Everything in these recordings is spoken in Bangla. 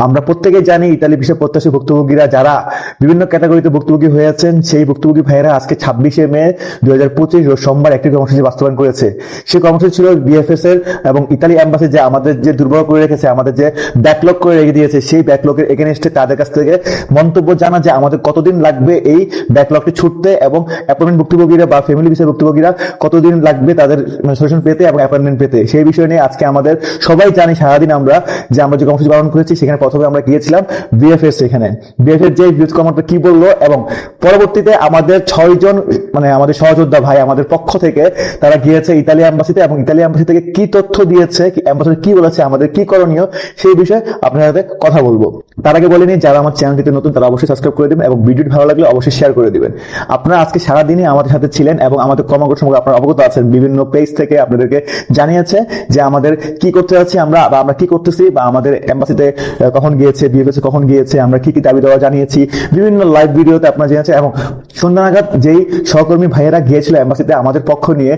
আমরা প্রত্যেকেই জানি ইতালি ভিসা প্রত্যাশী ভুক্তভোগীরা যারা বিভিন্ন ক্যাটাগরিতে ভুক্তভোগী হয়েছেন, সেই ভুক্তভোগী ভাইয়েরা আজকে 26শে মে 2025 রোজ সোমবার একটি কর্মসূচি বাস্তবায়ন করেছে। সেই কর্মসূচি ছিল বিএফএস এর এবং ইতালি এম্বাসি যে আমাদের যে দুর্বল করে রেখেছে, আমাদের যে ব্যাকলগ করে রেখে দিয়েছে, সেই ব্যাকলগের এগেনস্টে তাদের কাছ থেকে মন্তব্য জানা যে আমাদের কতদিন লাগবে এই ব্যাকলগটি ছুটতে এবং অ্যাপয়েন্টমেন্ট ভুক্তভোগীরা বা ফ্যামিলি ভিসা ভুক্তভোগীরা কতদিন লাগবে তাদের সলিউশন পেতে এবং অ্যাপয়েন্টমেন্ট পেতে। সেই বিষয় নিয়ে আজকে আমাদের সবাই জানি সারাদিন আমরা যে কর্মসূচি পালন করেছি, সেখানে প্রথমে আমরা গিয়েছিলাম বিএফএস। সেখানে বিএফএস যে বিউথ কমান্ডার কি বললো এবং পরবর্তীতে আমাদের 6 জন আমাদের সহযোদ্ধা ভাই আমাদের পক্ষ থেকে তারা গিয়েছে ইতালি এম্বাসিতে এবং ইতালি এম্বাসি থেকে কি তথ্য দিয়েছে, এম্বাসি কি বলেছে, আমাদের কি করণীয়, সেই বিষয়ে আপনার সাথে কথা বলবো। তার আগে বলিনি, যারা আমার চ্যানেলটিতে নতুন তারা অবশ্যই সাবস্ক্রাইব করে দিবেন এবং ভিডিওটি ভালো লাগলে অবশ্যই শেয়ার করে দিবেন। আপনারা আজকে সারাদিনই আমাদের সাথে ছিলেন এবং আমাদের কর্মকর্তা সম্পর্কে আপনারা অবগত আছেন। বিভিন্ন পেজ থেকে আপনাদেরকে জানিয়েছে যে আমাদের কি করতে যাচ্ছি আমরা, বা আমরা কি করতেছি, বা আমাদের এম্বাসিতে কখন গিয়েছে, বিএফএস কখন গিয়েছে, আমরা কি কি দাবি দেওয়া জানিয়েছি, বিভিন্ন লাইভ ভিডিওতে আপনারা জেনেছেন। এবং সন্ধ্যা নাগাদ যেই সহকর্মী ভাইয়েরা গিয়েছিল এম্বাসিতে আমাদের পক্ষ নিয়ে,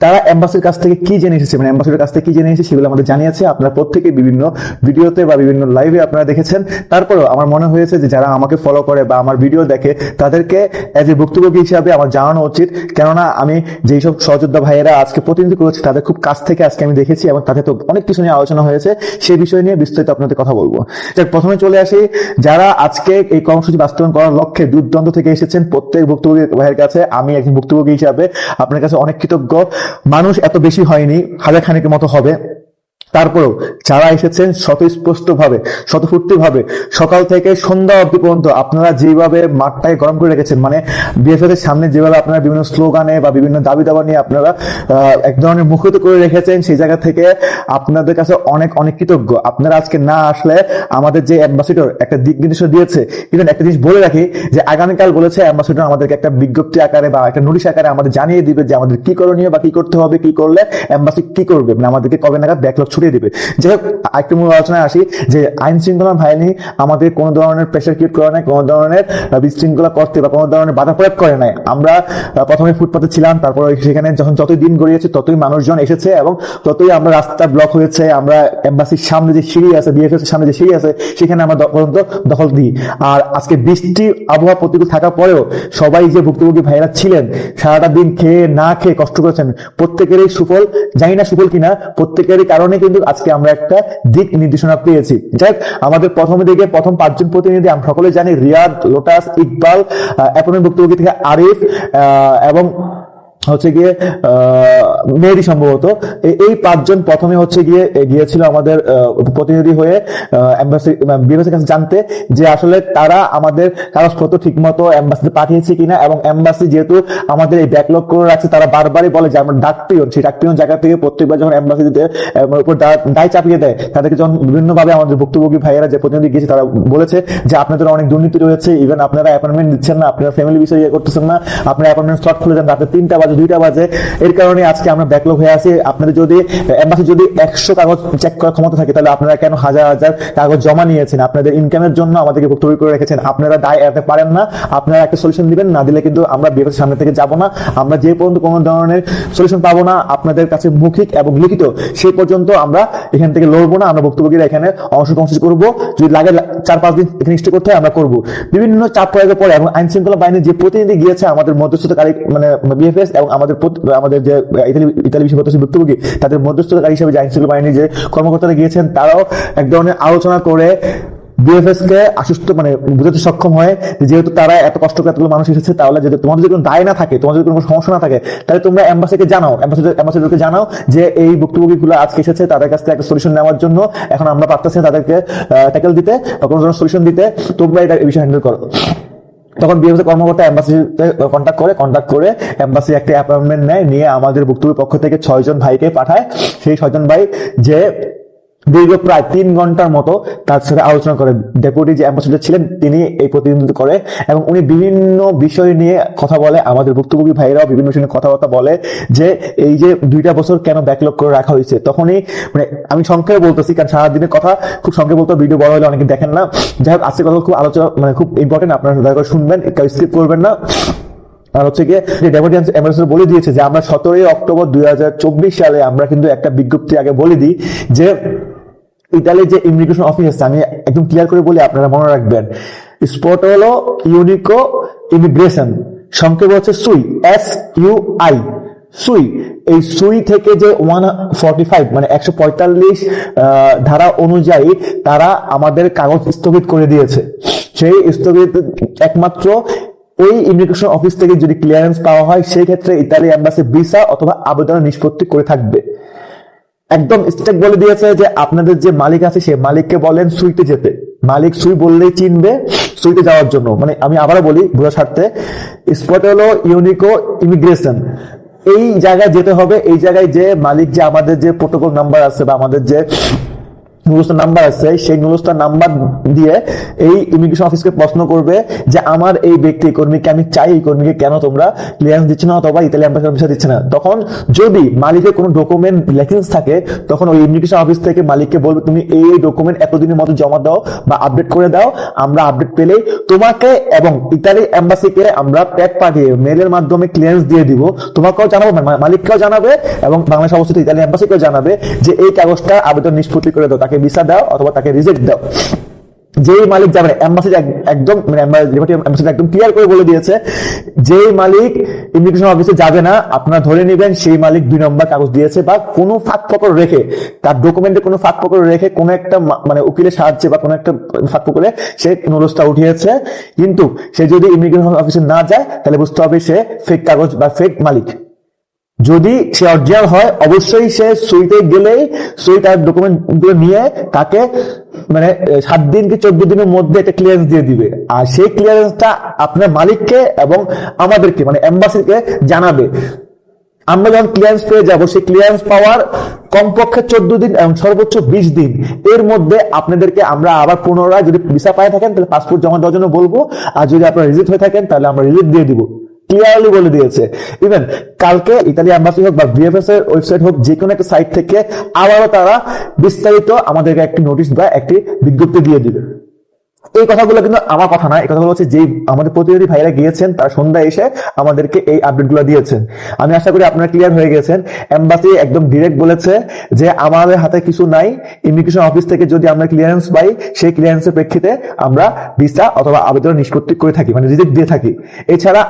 তারা এম্বাসির কাছ থেকে কি জেনে এসেছে, এম্বাসির কাছ থেকে কি জেনে এসেছে সেগুলো আমাদের জানিয়েছে। আপনারা প্রত্যেকে বিভিন্ন ভিডিওতে বা বিভিন্ন লাইভে আপনারা দেখেছেন। তারপরেও আমার মনে হয়েছে যে যারা আমাকে ফলো করে বা আমার ভিডিও দেখে তাদেরকে এজ এ ভুক্তভোগী হিসাবে আমার জানানো উচিত, কেননা আমি যেই সব সহযোদ্ধা ভাইয়েরা আজকে প্রতিনিধি করেছি তাদের খুব কাছ থেকে আজকে আমি দেখেছি এবং তাদের তো অনেক কিছু নিয়ে আলোচনা হয়েছে। সেই বিষয় নিয়ে বিস্তারিত আপনাদের কথা বলবো। প্রথমে চলে আসি, যারা আজকে এই কর্মসূচি বাস্তবায়ন করার লক্ষ্যে দূর দূরান্ত থেকে এসেছেন, প্রত্যেক ভুক্তভোগী ভাইয়ের কাছে আমি একজন ভুক্তভোগী হিসাবে আপনার কাছে অনেক কৃতজ্ঞ। মানুষ এত বেশি হয়নি, হাজার খানেকের মতো হবে। তারপরেও যারা এসেছেন স্বতঃস্পষ্ট ভাবে, স্বতঃস্ফূর্তি ভাবে সকাল থেকে সন্ধ্যা অবধি পর্যন্ত আপনারা যেভাবে মাঠটাকে গরম করে রেখেছেন, বিএফএস এর সামনে যেভাবে আপনারা বিভিন্ন স্লোগানে বা বিভিন্ন দাবি দাবা নিয়ে আপনারা এক ধরনের মুখরিত করে রেখেছেন, সেই জায়গা থেকে আপনাদের কাছে অনেক অনেক কৃতজ্ঞ। আপনারা আজকে না আসলে আমাদের যে অ্যাম্বাসিডর একটা দিক নির্দেশনা দিয়েছে, ইভেন একটা জিনিস বলে রাখি যে আগামীকাল বলেছে অ্যাম্বাসিডর আমাদেরকে একটা বিজ্ঞপ্তি আকারে বা একটা নোটিশ আকারে আমাদের জানিয়ে দিবে যে আমাদের কি করণীয় বা কি করতে হবে, কি করলে এম্বাসি কি করবে, আমাদেরকে কবে নাগাদ ব্যাকলগ ছুটিয়ে দিবে। যাই হোক, আরেকটু মূল আলোচনায় আসি যে আইন শৃঙ্খলা বাহিনী আমাদের কোনো ধরনের প্রেশার ক্রিয়েট করে নাই, কোনো ধরনের বিশৃঙ্খলা করতে বা কোনো ধরনের বাধা প্রয়োগ করে নাই। আমরা প্রথমে ফুটপাতে ছিলাম, তারপর সেখানে যখন যতই দিন গড়িয়েছে ততই মানুষজন এসেছে এবং ততই আমরা রাস্তা ব্লক হয়েছে। আমরা এম্বাসির সামনে যে সিঁড়ি আছে, বিএফএস এর সামনে যে সিঁড়ি আছে, সেখানে আমরা পর্যন্ত দখল দিই। আর আজকে বৃষ্টি আবহাওয়া প্রতিকূল থাকার পরেও সবাই যে ভুক্তভোগী ভাইরা ছিলেন, সারাটা দিন খেয়ে না খেয়ে কষ্ট করেছেন, প্রত্যেকেরই সুফল, জানি না সুফল কিনা, প্রত্যেকেরই কারণে কিন্তু আজকে আমরা একটা দিক নির্দেশনা পেয়েছি। যাই আমাদের প্রথম দিকে প্রথম 5 জন প্রতিনিধি আমরা সকলে জানি, রিয়াদ, লোটাস, ইকবাল, অ্যাপয়েন্টমেন্ট ভুক্তভোগী থেকে আরিফ এবং হচ্ছে গিয়ে মেহেদি সম্ভবত, এই 5 জন প্রথমে গিয়েছিল আমাদের প্রতিনিধি হয়ে বিএফএসের কাছে জানতে যে আসলে তারা আমাদের কাগজপত্র ঠিক মতো এম্বাসিতে পাঠিয়েছে কিনা। এবং এম্বাসি যেহেতু আমাদের এই ব্যাকলগ করে রাখছে, তারা বারবারই বলে যে আমরা ডাকপিয়ন, সেই ডাকপিয়ন জায়গা থেকে প্রত্যেকবার যখন এম্বাসি দিতে উপর দায় চাপিয়ে দেয়, তাদেরকে যখন বিভিন্নভাবে আমাদের ভুক্তভোগী ভাইয়েরা যে প্রতিনিধি গিয়েছে তারা বলেছে যে আপনাদের অনেক দুর্নীতি রয়েছে, ইভেন আপনারা অ্যাপয়েন্টমেন্ট দিচ্ছেন না, আপনারা ফ্যামিলি বিষয় করতেছেন না, আপনারা অ্যাপয়েন্টমেন্ট স্লট খুলে দেন রাতে 3টা বাজে 2টা বাজে। এর কারণে আজকে আমরা ব্যাকলগ হয়ে আছি। আপনাদের যদি এম্বাসি যদি 100 কাগজ চেক করার ক্ষমতা থাকে, তাহলে আপনারা কেন হাজার হাজার কাগজ জমা নিয়েছেন? আপনাদের ইনকামের জন্য আমাদেরকে ভুক্তভোগী করে রেখেছেন, আপনারা দায় এড়াতে পারেন না। আপনারা একটা সলিউশন দিবেন, না দিলে কিন্তু আমরা বিএফএস সামনে থেকে যাব না। আমরা যে পর্যন্ত কোনো ধরনের সলিউশন পাবো না আপনাদের কাছে মৌখিক এবং লিখিত, সেই পর্যন্ত আমরা এখান থেকে লড়বো না। আমরা ভুক্তভোগীরা এখানে অংশগ্রহণ করবো, যদি লাগে 4-5 দিন এখানে স্টে করতে হয় আমরা করবো। বিভিন্ন চাপ প্রয়োগের পরে এবং আইন শৃঙ্খলা বাহিনীর যে প্রতিনিধি গিয়েছে আমাদের মধ্যস্থতাকারী বিএফএস এবং আমাদের যে ইতালি বিষয় ভুক্তভোগী তাদের মধ্যস্থতাকারী হিসেবে যে আইন শৃঙ্খলা বাহিনীর যে কর্মকর্তারা গিয়েছেন, তারাও এক ধরনের আলোচনা করে বিএফএস কে আশ্বস্ত বুঝাতে সক্ষম হয়, যেহেতু তারা এত কষ্ট করে এতগুলো মানুষ এসেছে, তাহলে যদি তোমাদের যদি কোনো দায় না থাকে, তোমাদের যদি কোনো সমস্যা না থাকে, তাহলে তোমরা এম্বাসিকে জানাও, অ্যাম্বাসিডরকে জানাও যে এই ভুক্তভোগীগুলো আজকে এসেছে, তাদের কাছ থেকে একটা সলিউশন নেওয়ার জন্য এখন আমরা পারতেছি না তাদেরকে ট্যাকেল দিতে বা কোনো ধরনের সলিউশন দিতে, তোমরা এটা এই বিষয় হ্যান্ডেল করো। তখন বিএফএস কর্মকর্তা এম্বাসিতে কন্ট্যাক্ট করে এম্বাসি একটা অ্যাপয়েন্টমেন্ট নেয়, নিয়ে আমাদের ভুক্তভোগীর পক্ষ থেকে 6 জন ভাইকে পাঠায়। সেই 6 জন ভাই যে দীর্ঘ প্রায় 3 ঘন্টার মতো তার সাথে আলোচনা করে, ডেপুটি যে অ্যাম্বাসেডর ছিলেন তিনি এই প্রতিনিধিত্ব করে এবং উনি বিভিন্ন বিষয় নিয়ে কথা বলে। আমাদের ভুক্তভোগী ভাইরাও বিভিন্ন বিষয় নিয়ে কথাবার্তা বলে যে এই যে 2টা বছর কেন ব্যাকলগ করে রাখা হয়েছে। তখনই আমি সংক্ষেপে বলতেছি, কারণ সারাদিনের কথা খুব সংক্ষেপে বলতে, ভিডিও বড় হলে অনেকে দেখেন না। যাই হোক, আজকে কথা খুব আলোচনা খুব ইম্পর্টেন্ট, আপনারা দয়া করে শুনবেন, স্কিপ করবেন না। আর হচ্ছে গিয়ে যে ডেপুটি অ্যাম্বাসেডর বলে দিয়েছে যে আমরা 17 অক্টোবর 2024 সালে আমরা কিন্তু একটা বিজ্ঞপ্তি আগে বলে দিই যে ইতালির যে ইমিগ্রেশন অফিস আছে, আমি একদম ক্লিয়ার করে বলি, আপনারা মনে রাখবেন, স্পট হলো ইউনিকো ইমিগ্রেশন, সংক্ষেপ হচ্ছে সুই, SUI, সুই। এই সুই থেকে যে 145 মানে 145 ধারা অনুযায়ী তারা আমাদের কাগজ স্থগিত করে দিয়েছে। সেই স্থগিত একমাত্র ওই ইমিগ্রেশন অফিস থেকে যদি ক্লিয়ারেন্স পাওয়া হয়, সেই ক্ষেত্রে ইতালি এম্বাসি ভিসা অথবা আবেদনের নিষ্পত্তি করে থাকবে। একদম স্ট্রিক্ট বলে দিয়েছে যে আপনাদের যে মালিক আছে সে মালিককে বলেন সুইতে যেতে, মালিক সুই বললেই চিনবে সুইতে যাওয়ার জন্য। মানে আমি আবারও বলি বোঝার স্বার্থে, স্পট হলো ইউনিকো ইমিগ্রেশন, এই জায়গায় যেতে হবে। এই জায়গায় যে মালিক যে আমাদের যে প্রোটোকল নাম্বার আছে বা আমাদের যে নুরুস্তার নাম্বার আছে, সেই নুরুস্তার নাম্বার দিয়ে এই ইমিগ্রেশন অফিসকে প্রশ্ন করবে যে আমার এই ব্যক্তি কর্মীকে আমি চাই, এই কর্মীকে কেন তোমরা ক্লিয়ারেন্স দিচ্ছ না অথবা ইতালি এম্বাসি ভিসা দিচ্ছে না। তখন যদি মালিকের কোনো ডকুমেন্ট লেকিংস থাকে, তখন ওই ইমিগ্রেশন অফিস থেকে মালিককে বলবে তুমি এই ডকুমেন্ট এতদিনের মধ্যে জমা দাও বা আপডেট করে দাও। আমরা আপডেট পেলেই তোমাকে এবং ইতালি এম্বাসিকে আমরা প্যাক পাঠিয়ে মেলের মাধ্যমে ক্লিয়ারেন্স দিয়ে দিব। তোমাকেও জানাবো, মালিককেও জানাবে এবং বাংলাদেশ অবস্থিত ইতালি এম্বাসিকেও জানাবে যে এই কাগজটা আবেদন নিষ্পত্তি করে দাও, ভিসা দাও অথবা তাকে রিজেক্ট দাও। যেই মালিক যাবে এম্বাসি একদম এম্বাসি একদম ক্লিয়ার করে বলে দিয়েছে, যেই মালিক ইমিগ্রেশন অফিসে যাবে না আপনারা ধরে নেবেন সেই মালিক 2 নম্বর কাগজ দিয়েছে বা কোনো ফাঁক ফকড় রেখে, তার ডকুমেন্টে কোনো ফাঁক ফকড় রেখে কোনো একটা মানে উকিলের সাহায্যে বা কোনো একটা ফাঁক ফকড়ে সে নুরুস্তা উঠিয়েছে। কিন্তু সে যদি ইমিগ্রেশন অফিসে না যায় তাহলে বুঝতে হবে সে ফেক কাগজ বা ফেক মালিক। যদি সে অরিজিনাল হয় অবশ্যই সে সুইতে গেলেই সুই তার ডকুমেন্ট গুলো নিয়ে তাকে মানে 7 দিন কি 14 দিনের মধ্যে একটা ক্লিয়ারেন্স দিয়ে দিবে। আর সেই ক্লিয়ারেন্সটা আপনার মালিককে এবং আমাদেরকে মানে এম্বাসিকে জানাবে। আমরা যখন ক্লিয়ারেন্স পেয়ে যাবো, সেই ক্লিয়ারেন্স পাওয়ার কমপক্ষে 14 দিন এবং সর্বোচ্চ 20 দিন এর মধ্যে আপনাদেরকে আমরা আবার পুনরায়, যদি ভিসা পাই থাকেন তাহলে পাসপোর্ট জমা দেওয়ার জন্য বলবো, আর যদি আপনারা রিজেক্ট হয়ে থাকেন তাহলে আমরা রিজেক্ট দিয়ে দিব। ক্লিয়ারলি বলে দিয়েছে। ইভেন কালকে ইতালি এম্বাসি হোক বা বিএফএস এর ওয়েবসাইট হোক, যে কোনো একটা সাইট থেকে আবারও তারা বিস্তারিত আমাদেরকে একটি নোটিশ বা একটি বিজ্ঞপ্তি দিয়ে দিবে। এই কথাগুলো কিন্তু আমার কথা না, এই কথাগুলো হচ্ছে যে আমাদের প্রতিনিধি ভাইরা গিয়েছেন তারা সন্ধ্যায় এসে আমাদেরকে এই আপডেট গুলো দিয়েছেন। আমি আশা করি আপনারা ক্লিয়ার হয়ে গেছেন। এম্বাসি একদম ডিরেক্ট বলেছে যে আমাদের হাতে কিছু নাই, ইমিগ্রেশন অফিস থেকে যদি আমরা ক্লিয়ারেন্স পাই সেই ক্লিয়ারেন্সের প্রেক্ষিতে আমরা ভিসা অথবা আবেদন নিষ্পত্তি করে থাকি, মানে রিজেক্ট দিয়ে থাকি। এছাড়া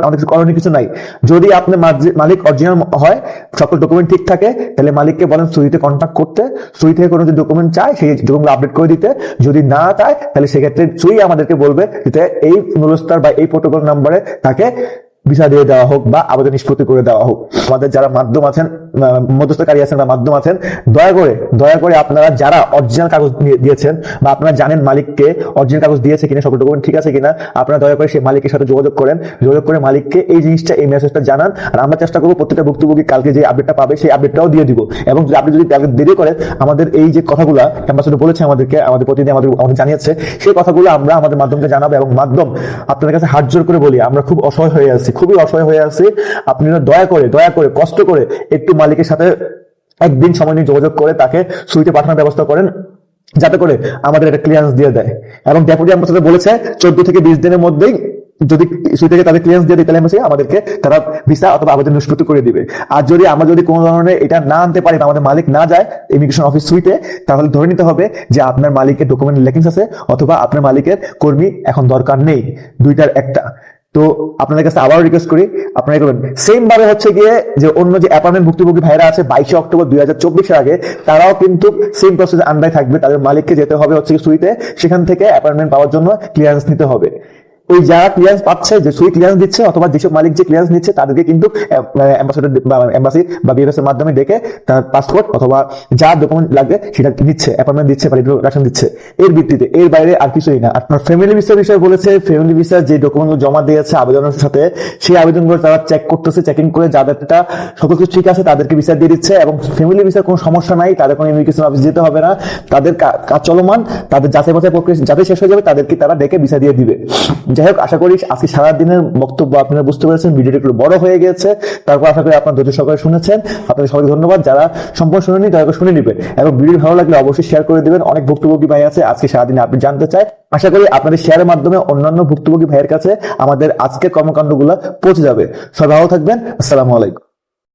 আমাদের করণীয় কিছু নাই। যদি আপনার মালিক অরিজিনাল হয়, সকল ডকুমেন্ট ঠিক থাকে, তাহলে মালিককে বলেন সুইতে কন্ট্যাক্ট করতে, সুই থেকে কোনো যদি ডকুমেন্ট চায় সেই ডকুমেন্ট আপডেট করে দিতে। যদি না চায় তাহলে সেক্ষেত্রে সুই আমাদেরকে বলবে যে এই নুরুস্তার বা এই প্রোটোকল নাম্বারে তাকে ভিসা দিয়ে দেওয়া হোক বা আবেদন নিষ্পত্তি করে দেওয়া হোক। আমাদের যারা মাধ্যম আছেন, মধ্যস্থকারী আছেন বা মাধ্যম আছেন, দয়া করে আপনারা যারা অরিজিনাল কাগজ দিয়েছেন বা আপনারা জানেন মালিককে অরিজিনাল কাগজ দিয়েছে কিনা, সকল ডকুমেন্ট ঠিক আছে কিনা, আপনারা দয়া করে সেই মালিকের সাথে যোগাযোগ করেন। যোগাযোগ করে মালিককে এই জিনিসটা, এই মেসেজটা জানান। আর আমরা চেষ্টা করবো প্রত্যেকটা ভুক্তভোগী কালকে যে আপডেটটা পাবে সেই আপডেটটাও দিয়ে দিব। এবং আপনি যদি দেরি করেন, আমাদের এই যে কথাগুলো অ্যাম্বাসেডর বলেছে আমাদেরকে, আমাদের প্রতিনিধি আমাদের জানিয়েছে, সেই কথাগুলো আমরা আমাদের মাধ্যমকে জানাবো। এবং মাধ্যম আপনাদের কাছে হাত জোর করে বলি, আমরা খুব অসহায় হয়ে আছি, খুবই অসহায় হয়ে আছি। আপনারা দয়া করে কষ্ট করে একটু মালিকের সাথে একদিন সময় নিয়ে যোগাযোগ করে তাকে সুইতে পাঠানোর ব্যবস্থা করেন, যাতে করে আমাদের একটা ক্লিয়ারেন্স দিয়ে দেয়। এবং ডেপুটি অ্যাম্বাসেডর বলেছে 14 থেকে 20 দিনের মধ্যেই যদি সুই থেকে তাদের ক্লিয়ারেন্স দিয়ে ইতালি এম্বাসি আমাদেরকে তারা ভিসা অথবা আবেদন নিষ্পত্তি করে দিবে। আর যদি আমরা কোনো ধরনের এটা না আনতে পারি বা আমাদের মালিক না যায় ইমিগ্রেশন অফিস সুইতে, তাহলে ধরে নিতে হবে যে আপনার মালিকের ডকুমেন্ট লেকিংস আছে অথবা আপনার মালিকের কর্মী এখন দরকার নেই, দুইটার একটা। তো আপনাদের কাছে আবারও রিকোয়েস্ট করি আপনারা করবেন সেম ভাবে হচ্ছে গিয়ে যে অন্য যে অ্যাপার্টমেন্ট ভুক্তভোগী ভাইরা আছে 22 অক্টোবর 2024 আগে, তারাও কিন্তু সেম প্রসেস আন্ডারে থাকবে। তাদের মালিককে যেতে হবে হচ্ছে সুইতে, সেখান থেকে অ্যাপার্টমেন্ট পাওয়ার জন্য ক্লিয়ারেন্স নিতে হবে। ওই যারা ক্লিয়ারেন্স পাচ্ছে, যে সুই ক্লিয়ারেন্স দিচ্ছে অথবা যেসব মালিক যে ক্লিয়ারেন্স নিচ্ছে, তাদেরকে কিন্তু এম্বাসি বা বিএফএস এর মাধ্যমে ডেকে তার পাসপোর্ট অথবা যা ডকুমেন্ট লাগবে সেটা নিচ্ছে, অ্যাপয়েন্টমেন্ট দিচ্ছে বা রিপ্রেজেন্টেশন দিচ্ছে। এর ভিত্তিতে, এর বাইরে আর কিছুই না। আপনার ফ্যামিলি ভিসার বিষয়ে বলেছে, ফ্যামিলি ভিসার যে ডকুমেন্টগুলো জমা দিয়েছে আবেদনের সাথে, সেই আবেদনগুলো তারা চেক করতেছে, চেকিং করে যাদেরটা সকল কিছু ঠিক আছে তাদেরকে ভিসা দিয়ে দিচ্ছে। এবং ফ্যামিলি ভিসার কোনো সমস্যা নাই, তাদের কোনো ইমিগ্রেশন অফিস যেতে হবে না, তাদের কাজ চলমান, তাদের যাচাই বাছাই প্রক্রিয়া যাতে শেষ হয়ে যাবে তাদেরকে তারা ডেকে ভিসা দিয়ে দিবে। যাই হোক, আশা করি আজকে সারাদিনের বক্তব্য আপনারা বুঝতে পেরেছেন। ভিডিওটি একটু বড় হয়ে গেছে, তারপর আশা করি আপনার ধৈর্য সহকারে শুনেছেন। আপনাদের সবাইকে ধন্যবাদ। যারা সম্পূর্ণ শুনেনি দয়া করে শুনে নেবেন এবং ভিডিও ভালো লাগলে অবশ্যই শেয়ার করে দিবেন। অনেক ভুক্তভোগী ভাই আছে আজকে সারাদিনে আপনি জানতে চায়, আশা করি আপনাদের শেয়ারের মাধ্যমে অন্যান্য ভুক্তভোগী ভাইয়ের কাছে আমাদের আজকের কর্মকাণ্ডগুলো পৌঁছে যাবে। সবাই ভালো থাকবেন। আসসালামু আলাইকুম।